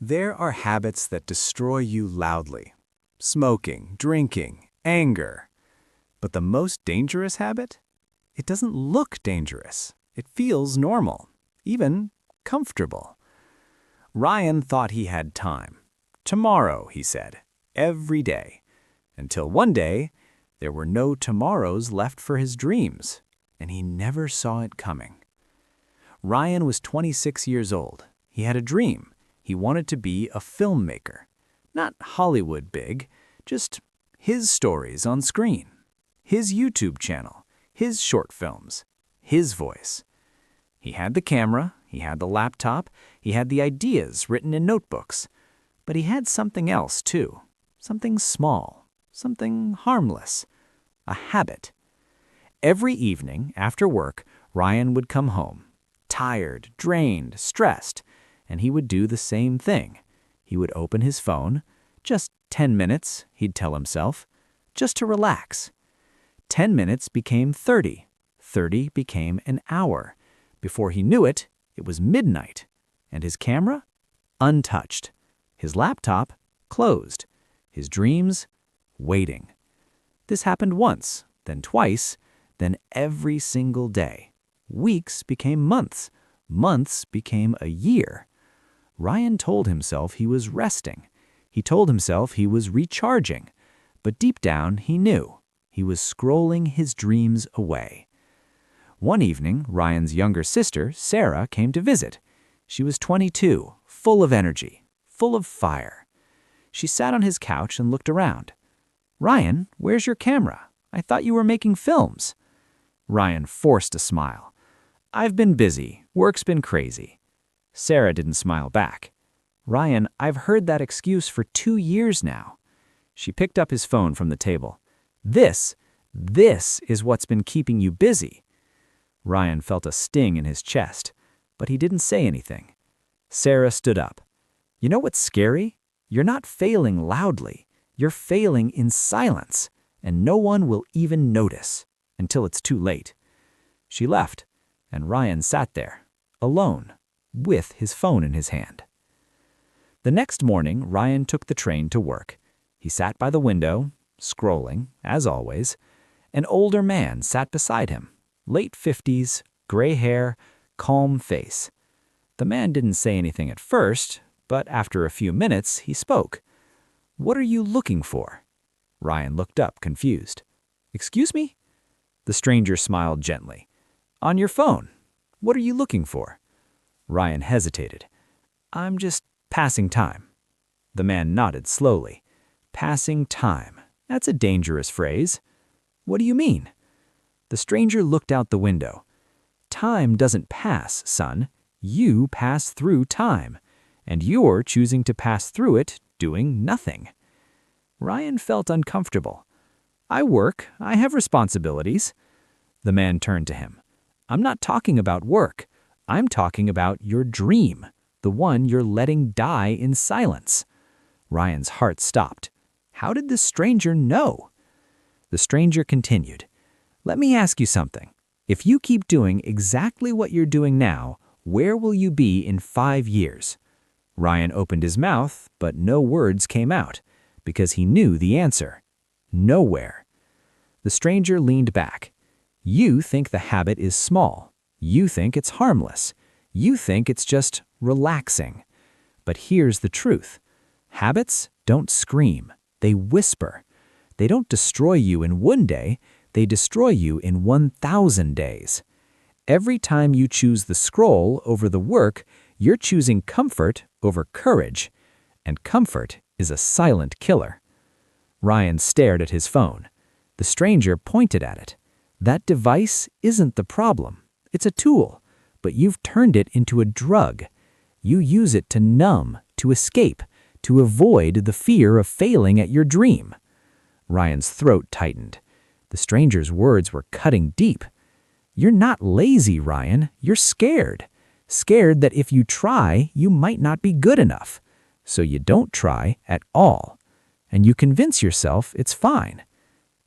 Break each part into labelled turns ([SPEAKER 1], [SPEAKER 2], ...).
[SPEAKER 1] There are habits that destroy you loudly. Smoking, drinking, anger. But the most dangerous habit? It doesn't look dangerous. It feels normal, even comfortable. Ryan thought he had time. Tomorrow, he said, every day. Until one day, there were no tomorrows left for his dreams, and he never saw it coming. Ryan was 26 years old. He had a dream. He wanted to be a filmmaker. Not Hollywood big, just his stories on screen. His YouTube channel, his short films, his voice. He had the camera, he had the laptop, he had the ideas written in notebooks. But he had something else too. Something small, something harmless. A habit. Every evening after work, Ryan would come home, tired, drained, stressed, and he would do the same thing. He would open his phone, just 10 minutes, he'd tell himself, just to relax. 10 minutes became 30, 30 became an hour. Before he knew it, it was midnight, and his camera? Untouched. His laptop? Closed. His dreams? Waiting. This happened once, then twice, then every single day. Weeks became months. Months became a year. Ryan told himself he was resting. He told himself he was recharging. But deep down, he knew. He was scrolling his dreams away. One evening, Ryan's younger sister, Sarah, came to visit. She was 22, full of energy, full of fire. She sat on his couch and looked around. "Ryan, where's your camera? I thought you were making films." Ryan forced a smile. "I've been busy. Work's been crazy." Sarah didn't smile back. "Ryan, I've heard that excuse for 2 years now." She picked up his phone from the table. This is what's been keeping you busy." Ryan felt a sting in his chest, but he didn't say anything. Sarah stood up. "You know what's scary? You're not failing loudly. You're failing in silence, and no one will even notice until it's too late." She left, and Ryan sat there, alone, with his phone in his hand. The next morning, Ryan took the train to work. He sat by the window, scrolling, as always. An older man sat beside him, late 50s, gray hair, calm face. The man didn't say anything at first, but after a few minutes, he spoke. "What are you looking for?" Ryan looked up, confused. "Excuse me?" The stranger smiled gently. "On your phone. What are you looking for?" Ryan hesitated. "I'm just passing time." The man nodded slowly. "Passing time. That's a dangerous phrase." "What do you mean?" The stranger looked out the window. "Time doesn't pass, son. You pass through time, and you're choosing to pass through it doing nothing." Ryan felt uncomfortable. "I work. I have responsibilities." The man turned to him. "I'm not talking about work. I'm talking about your dream, the one you're letting die in silence." Ryan's heart stopped. How did this stranger know? The stranger continued. "Let me ask you something. If you keep doing exactly what you're doing now, where will you be in 5 years?" Ryan opened his mouth, but no words came out, because he knew the answer. Nowhere. The stranger leaned back. "You think the habit is small. You think it's harmless. You think it's just relaxing. But here's the truth. Habits don't scream. They whisper. They don't destroy you in 1 day. They destroy you in 1,000 days. Every time you choose the scroll over the work, you're choosing comfort over courage. And comfort is a silent killer." Ryan stared at his phone. The stranger pointed at it. "That device isn't the problem. It's a tool, but you've turned it into a drug. You use it to numb, to escape, to avoid the fear of failing at your dream." Ryan's throat tightened. The stranger's words were cutting deep. "You're not lazy, Ryan. You're scared. Scared that if you try, you might not be good enough. So you don't try at all. And you convince yourself it's fine.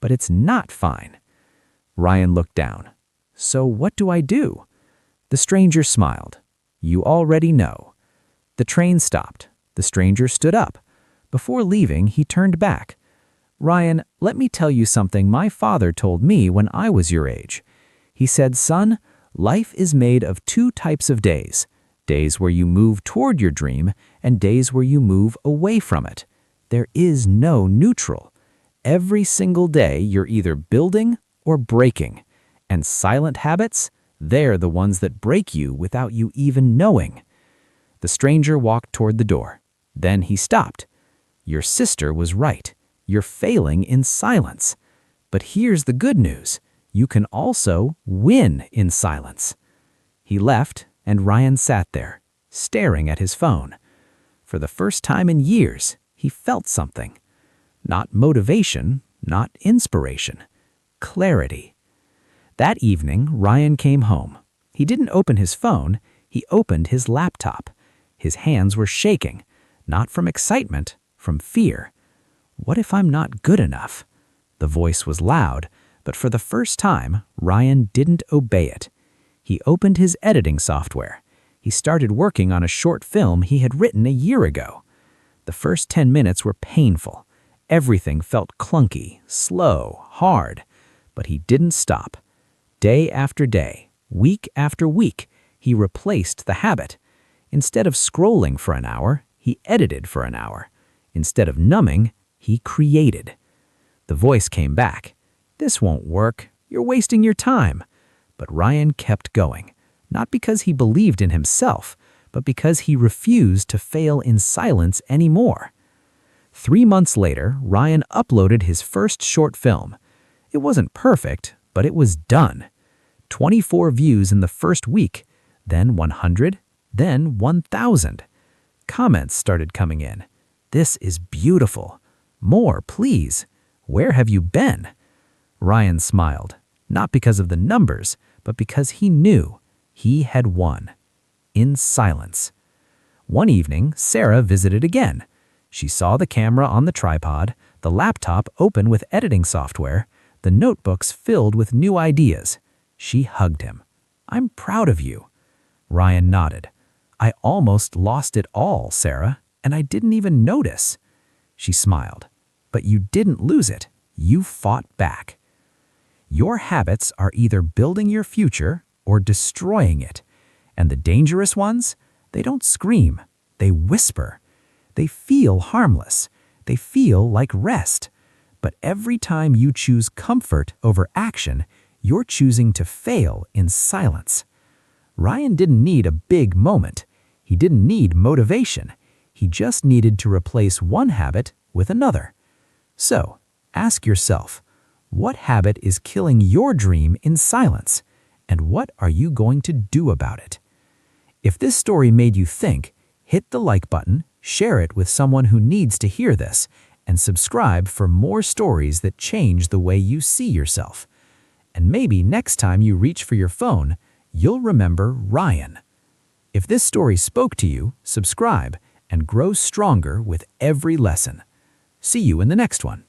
[SPEAKER 1] But it's not fine." Ryan looked down. "So what do I do?" The stranger smiled. "You already know." The train stopped. The stranger stood up. Before leaving, he turned back. "Ryan, let me tell you something my father told me when I was your age. He said, 'Son, life is made of two types of days. Days where you move toward your dream and days where you move away from it. There is no neutral. Every single day you're either building or breaking. And silent habits, they're the ones that break you without you even knowing.'" The stranger walked toward the door. Then he stopped. "Your sister was right. You're failing in silence. But here's the good news. You can also win in silence." He left, and Ryan sat there, staring at his phone. For the first time in years, he felt something. Not motivation, not inspiration. Clarity. That evening, Ryan came home. He didn't open his phone, he opened his laptop. His hands were shaking, not from excitement, from fear. What if I'm not good enough? The voice was loud, but for the first time, Ryan didn't obey it. He opened his editing software. He started working on a short film he had written a year ago. The first 10 minutes were painful. Everything felt clunky, slow, hard. But he didn't stop. Day after day, week after week, he replaced the habit. Instead of scrolling for an hour, he edited for an hour. Instead of numbing, he created. The voice came back. "This won't work. You're wasting your time." But Ryan kept going, not because he believed in himself, but because he refused to fail in silence anymore. 3 months later, Ryan uploaded his first short film. It wasn't perfect, but it was done. 24 views in the first week, then 100, then 1,000. Comments started coming in. "This is beautiful. More, please. Where have you been?" Ryan smiled, not because of the numbers, but because he knew he had won. In silence. One evening, Sarah visited again. She saw the camera on the tripod, the laptop open with editing software, the notebooks filled with new ideas. She hugged him. "I'm proud of you." Ryan nodded. "I almost lost it all, Sarah, and I didn't even notice." She smiled. "But you didn't lose it. You fought back." Your habits are either building your future or destroying it. And the dangerous ones, they don't scream, they whisper. They feel harmless. They feel like rest. But every time you choose comfort over action, you're choosing to fail in silence. Ryan didn't need a big moment. He didn't need motivation. He just needed to replace one habit with another. So, ask yourself, what habit is killing your dream in silence? And what are you going to do about it? If this story made you think, hit the like button, share it with someone who needs to hear this, and subscribe for more stories that change the way you see yourself. And maybe next time you reach for your phone, you'll remember Ryan. If this story spoke to you, subscribe and grow stronger with every lesson. See you in the next one.